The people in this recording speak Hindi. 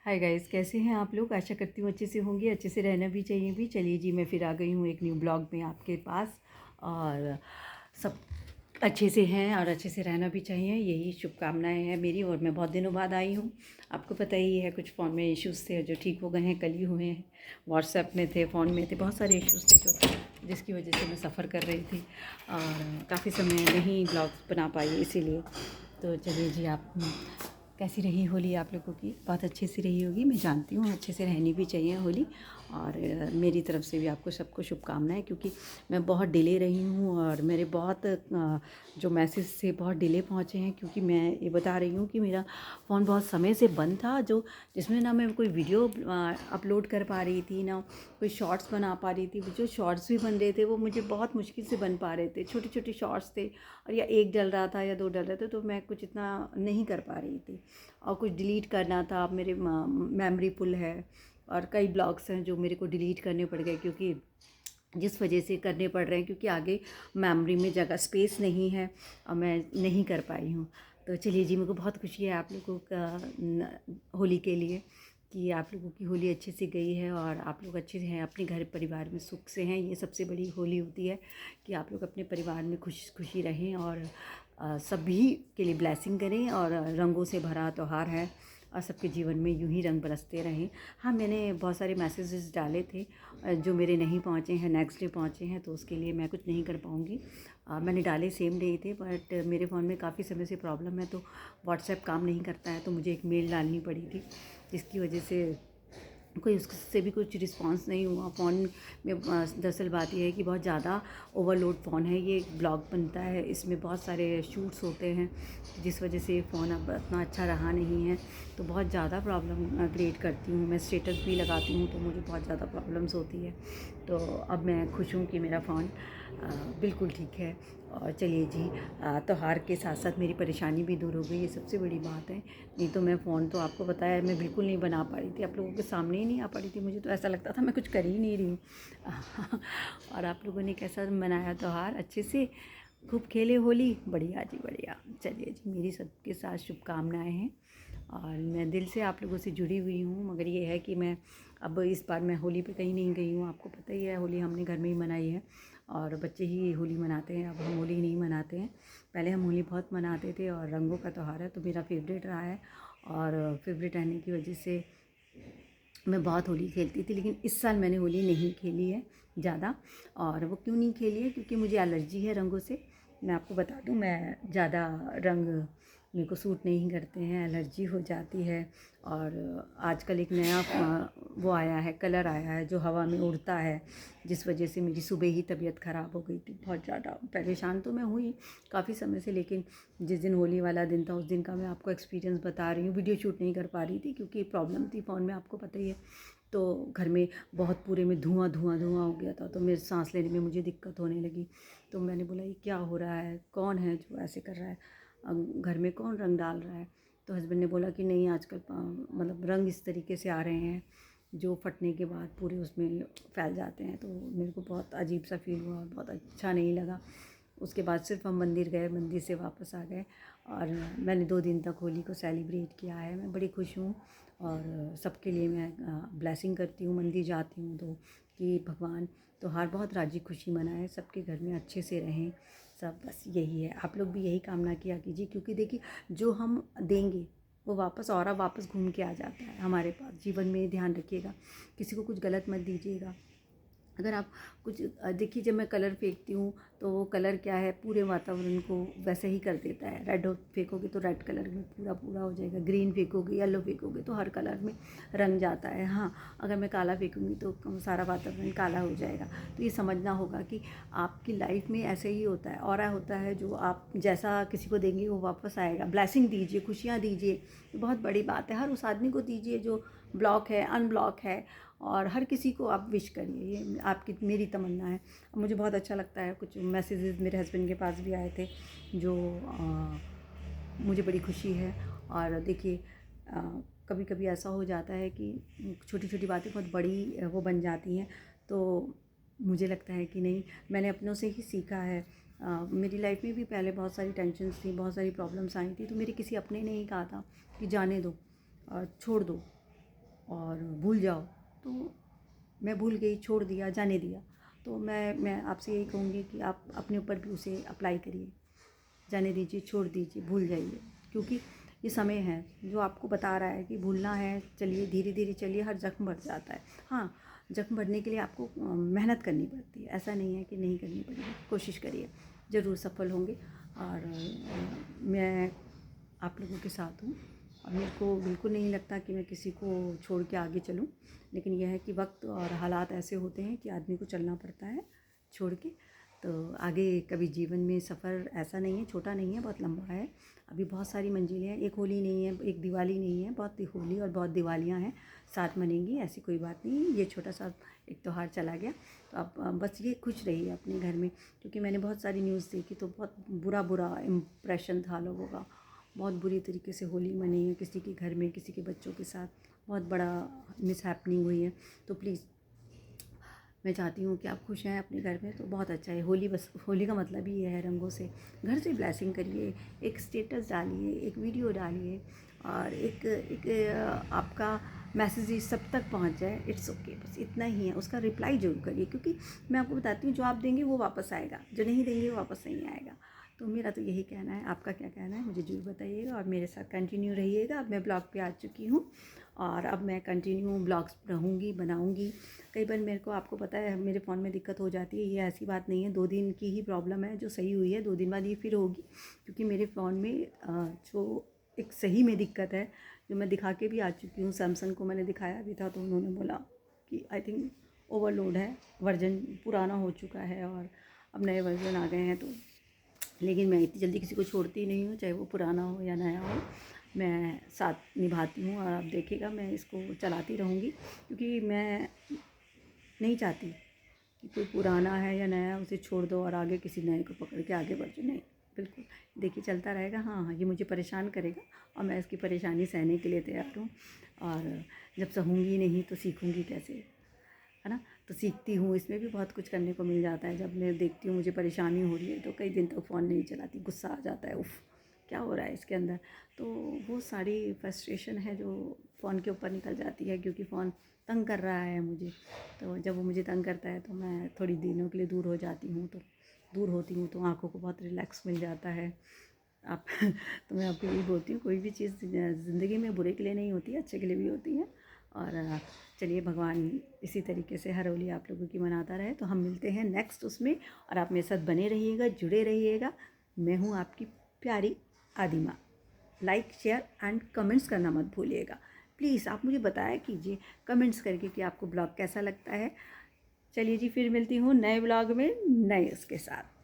हाय गाइस, कैसे हैं आप लोग। आशा करती हूँ अच्छे से होंगे, अच्छे से रहना भी चाहिए भी। चलिए जी, मैं फिर आ गई हूँ एक न्यू ब्लॉग में आपके पास। और सब अच्छे से हैं और अच्छे से रहना भी चाहिए, यही शुभकामनाएं हैं मेरी। और मैं बहुत दिनों बाद आई हूँ। आपको पता ही है, कुछ फ़ोन में इश्यूज़ थे जो ठीक हो गए हैं, कल ही हुए हैं। व्हाट्सएप में थे, फ़ोन में थे, बहुत सारे इश्यूज़ थे जो जिसकी वजह से मैं सफ़र कर रही थी और काफ़ी समय नहीं ब्लॉग्स बना पाई इसीलिए। तो चलिए जी, आप कैसी रही होली आप लोगों की। बहुत अच्छे से रही होगी, मैं जानती हूँ। अच्छे से रहनी भी चाहिए होली। और मेरी तरफ से भी आपको सबको शुभकामनाएं, क्योंकि मैं बहुत डिले रही हूँ और मेरे बहुत जो मैसेज से बहुत डिले पहुँचे हैं। क्योंकि मैं ये बता रही हूँ कि मेरा फ़ोन बहुत समय से बंद था, जो जिसमें ना मैं कोई वीडियो अपलोड कर पा रही थी, ना कोई शॉर्ट्स बना पा रही थी। जो शॉर्ट्स भी बन रहे थे वो मुझे बहुत मुश्किल से बन पा रहे थे, छोटे छोटे शॉर्ट्स थे। और या एक डल रहा था या दो डल रहे थे, तो मैं कुछ इतना नहीं कर पा रही थी। और कुछ डिलीट करना था। अब मेरे मेमोरी फुल है और कई ब्लॉग्स हैं जो मेरे को डिलीट करने पड़ गए, क्योंकि जिस वजह से करने पड़ रहे हैं क्योंकि आगे मेमोरी में जगह स्पेस नहीं है और मैं नहीं कर पाई हूँ। तो चलिए जी, मेरे को बहुत खुशी है आप लोगों का होली के लिए, कि आप लोगों की होली अच्छे से गई है और आप लोग अच्छे से हैं, अपने घर परिवार में सुख से हैं। ये सबसे बड़ी होली होती है कि आप लोग अपने परिवार में खुश खुशी रहें और सभी के लिए ब्लेसिंग करें। और रंगों से भरा त्यौहार है और सबके जीवन में यूं ही रंग बरसते रहें। हाँ, मैंने बहुत सारे मैसेजेस डाले थे जो मेरे नहीं पहुँचे हैं, नेक्स्ट डे पहुँचे हैं, तो उसके लिए मैं कुछ नहीं कर पाऊँगी। मैंने डाले सेम डे ही थे, बट मेरे फ़ोन में काफ़ी समय से प्रॉब्लम है, तो व्हाट्सएप काम नहीं करता है, तो मुझे एक मेल डालनी पड़ी थी, जिसकी वजह से कोई उससे भी कुछ रिस्पांस नहीं हुआ। फ़ोन में दरअसल बात यह है कि बहुत ज़्यादा ओवरलोड फ़ोन है। ये एक ब्लॉग बनता है, इसमें बहुत सारे शूट्स होते हैं, जिस वजह से फ़ोन अब इतना अच्छा रहा नहीं है। तो बहुत ज़्यादा प्रॉब्लम क्रिएट करती हूँ। मैं स्टेटस भी लगाती हूँ तो मुझे बहुत ज़्यादा प्रॉब्लम्स होती है। तो अब मैं खुश हूँ कि मेरा फ़ोन बिल्कुल ठीक है। और चलिए जी, त्योहार के साथ साथ मेरी परेशानी भी दूर हो गई, ये सबसे बड़ी बात है। नहीं तो मैं फ़ोन तो आपको पता है मैं बिल्कुल नहीं बना पा रही थी, आप लोगों के सामने ही नहीं आ पा रही थी। मुझे तो ऐसा लगता था मैं कुछ कर ही नहीं रही हूँ। और आप लोगों ने कैसा मनाया त्यौहार, अच्छे से खूब खेले होली। बढ़िया जी, बढ़िया। चलिए जी, मेरी सबके साथ शुभकामनाएं हैं और मैं दिल से आप लोगों से जुड़ी हुई हूँ। मगर ये है कि मैं अब इस बार मैं होली पे कहीं नहीं गई हूँ। आपको पता ही है, होली हमने घर में ही मनाई है और बच्चे ही होली मनाते हैं। अब हम होली नहीं मनाते हैं। पहले हम होली बहुत मनाते थे और रंगों का त्यौहार है तो मेरा फेवरेट रहा है। और फेवरेट रहने की वजह से मैं बहुत होली खेलती थी, लेकिन इस साल मैंने होली नहीं खेली है ज़्यादा। और वो क्यों नहीं खेली है, क्योंकि मुझे एलर्जी है रंगों से। मैं आपको बता दूं, मैं ज़्यादा रंग मेरे को सूट नहीं करते हैं, एलर्जी हो जाती है। और आजकल एक नया वो आया है, कलर आया है जो हवा में उड़ता है, जिस वजह से मेरी सुबह ही तबीयत ख़राब हो गई थी। बहुत ज़्यादा परेशान तो मैं हुई काफ़ी समय से, लेकिन जिस दिन होली वाला दिन था उस दिन का मैं आपको एक्सपीरियंस बता रही हूँ। वीडियो शूट नहीं कर पा रही थी क्योंकि प्रॉब्लम थी फ़ोन में, आपको पता ही है। तो घर में बहुत पूरे में धुआं धुआं धुआं हो गया था, तो मेरे सांस लेने में मुझे दिक्कत होने लगी। तो मैंने बोला ये क्या हो रहा है, कौन है जो ऐसे कर रहा है, घर में कौन रंग डाल रहा है। तो हस्बैंड ने बोला कि नहीं, आजकल मतलब रंग इस तरीके से आ रहे हैं जो फटने के बाद पूरे उसमें फैल जाते हैं। तो मेरे को बहुत अजीब सा फील हुआ और बहुत अच्छा नहीं लगा। उसके बाद सिर्फ हम मंदिर गए, मंदिर से वापस आ गए और मैंने 2 दिन तक होली को सेलिब्रेट किया है। मैं बड़ी खुश हूँ और सबके लिए मैं ब्लेसिंग करती हूँ। मंदिर जाती हूँ तो कि भगवान त्योहार बहुत राजी खुशी मनाए, सबके घर में अच्छे से रहें सब। बस यही है, आप लोग भी यही कामना किया कीजिए, क्योंकि देखिए जो हम देंगे वो वापस घूम के आ जाता है हमारे पास। जीवन में ध्यान रखिएगा, किसी को कुछ गलत मत दीजिएगा। अगर आप कुछ देखिए, जब मैं कलर फेंकती हूँ तो वो कलर क्या है, पूरे वातावरण को वैसे ही कर देता है। रेड फेंकोगे तो रेड कलर में पूरा पूरा हो जाएगा, ग्रीन फेंकोगे, येलो फेंकोगे तो हर कलर में रंग जाता है। हाँ, अगर मैं काला फेंकूँगी तो सारा वातावरण काला हो जाएगा। तो ये समझना होगा कि आपकी लाइफ में ऐसे ही होता है, ऑरा होता है, जो आप जैसा किसी को देंगे वो वापस आएगा। ब्लेसिंग दीजिए, खुशियाँ दीजिए, ये बहुत बड़ी बात है। हर उस आदमी को दीजिए जो ब्लॉक है, अनब्लॉक है, और हर किसी को आप विश करिए, ये आपकी मेरी तमन्ना है। मुझे बहुत अच्छा लगता है, कुछ मैसेजेस मेरे हस्बैंड के पास भी आए थे जो मुझे बड़ी खुशी है। और देखिए, कभी कभी ऐसा हो जाता है कि छोटी छोटी बातें बहुत बड़ी वो बन जाती हैं। तो मुझे लगता है कि नहीं, मैंने अपनों से ही सीखा है। मेरी लाइफ में भी पहले बहुत सारी टेंशन्स थी, बहुत सारी प्रॉब्लम्स आई थी, तो मेरे किसी अपने ने ही कहा था कि जाने दो और छोड़ दो, और भूल जाओ, तो मैं भूल गई, छोड़ दिया, जाने दिया। तो मैं आपसे यही कहूँगी कि आप अपने ऊपर भी उसे अप्लाई करिए, जाने दीजिए, छोड़ दीजिए, भूल जाइए, क्योंकि ये समय है जो आपको बता रहा है कि भूलना है। चलिए धीरे धीरे चलिए, हर जख्म बढ़ जाता है। हाँ, जख्म बढ़ने के लिए आपको मेहनत करनी पड़ती है, ऐसा नहीं है कि नहीं करनी पड़ेगी। कोशिश करिए, ज़रूर सफल होंगे। और मैं आप लोगों के साथ हूँ, और मेरे को बिल्कुल नहीं लगता कि मैं किसी को छोड़ के आगे चलूँ, लेकिन यह है कि वक्त और हालात ऐसे होते हैं कि आदमी को चलना पड़ता है छोड़ के। तो आगे कभी जीवन में सफ़र ऐसा नहीं है, छोटा नहीं है, बहुत लंबा है। अभी बहुत सारी मंजिलें हैं, एक होली नहीं है, एक दिवाली नहीं है, बहुत होली और बहुत दिवालियाँ हैं, साथ मनेंगी, ऐसी कोई बात नहीं। ये छोटा सा एक त्योहार चला गया, तो आप बस ये खुश रहिए अपने घर में, क्योंकि मैंने बहुत सारी न्यूज़ देखी तो बहुत बुरा बुरा इम्प्रेशन था लोगों का। बहुत बुरी तरीके से होली मनी है, किसी के घर में, किसी के बच्चों के साथ बहुत बड़ा मिसहैपनिंग हुई है। तो प्लीज़ मैं चाहती हूँ कि आप खुश हैं अपने घर में, तो बहुत अच्छा है। होली, बस होली का मतलब ही ये है, रंगों से घर से ब्लेसिंग करिए, एक स्टेटस डालिए, एक वीडियो डालिए, और एक आपका मैसेज सब तक पहुँच जाए, इट्स ओके, बस इतना ही है। उसका रिप्लाई ज़रूर करिए, क्योंकि मैं आपको बताती हूँ, जो आप देंगे वो वापस आएगा, जो नहीं देंगे वो वापस नहीं आएगा। तो मेरा तो यही कहना है, आपका क्या कहना है मुझे ज़रूर बताइएगा, और मेरे साथ कंटिन्यू रहिएगा। अब मैं ब्लॉग पे आ चुकी हूँ, और अब मैं कंटिन्यू ब्लॉग्स रहूँगी, बनाऊँगी। कई बार मेरे को, आपको पता है, मेरे फ़ोन में दिक्कत हो जाती है, ये ऐसी बात नहीं है, 2 दिन की ही प्रॉब्लम है जो सही हुई है, 2 दिन बाद ये फिर होगी, क्योंकि मेरे फ़ोन में जो एक सही में दिक्कत है, जो मैं दिखा के भी आ चुकी हूँ। सैमसंग को मैंने दिखाया भी था, तो उन्होंने बोला कि आई थिंक ओवरलोड है, वर्जन पुराना हो चुका है और अब नए वर्जन आ गए हैं। तो लेकिन मैं इतनी जल्दी किसी को छोड़ती नहीं हूँ, चाहे वो पुराना हो या नया हो, मैं साथ निभाती हूँ। और आप देखिएगा, मैं इसको चलाती रहूँगी, क्योंकि मैं नहीं चाहती कि कोई पुराना है या नया, उसे छोड़ दो और आगे किसी नए को पकड़ के आगे बढ़ जाओ, नहीं, बिल्कुल। देखिए चलता रहेगा, हाँ हाँ, ये मुझे परेशान करेगा, और मैं इसकी परेशानी सहने के लिए तैयार हूँ। और जब सहूँगी नहीं तो सीखूँगी कैसे, है ना। तो सीखती हूँ, इसमें भी बहुत कुछ करने को मिल जाता है। जब मैं देखती हूँ मुझे परेशानी हो रही है, तो कई दिन तक फ़ोन नहीं चलाती, गुस्सा आ जाता है, उफ़ क्या हो रहा है इसके अंदर। तो वो सारी फ्रस्ट्रेशन है जो फ़ोन के ऊपर निकल जाती है, क्योंकि फ़ोन तंग कर रहा है मुझे। तो जब वो मुझे तंग करता है, तो मैं थोड़ी दिनों के लिए दूर हो जाती हूँ। तो दूर होती हूँ तो आँखों को बहुत रिलैक्स मिल जाता है। आप तो मैं आपको यही बोलती हूँ, कोई भी चीज़ ज़िंदगी में बुरे के लिए नहीं होती है, अच्छे के लिए भी होती है। और चलिए, भगवान इसी तरीके से हर होली आप लोगों की मनाता रहे। तो हम मिलते हैं नेक्स्ट उसमें, और आप मेरे साथ बने रहिएगा, जुड़े रहिएगा। मैं हूँ आपकी प्यारी Adima. Like, share and comments करना मत भूलिएगा। प्लीज़ आप मुझे बताया कीजिए कमेंट्स करके कि आपको ब्लॉग कैसा लगता है। चलिए जी, फिर मिलती हूँ नए ब्लॉग में, नए उसके साथ।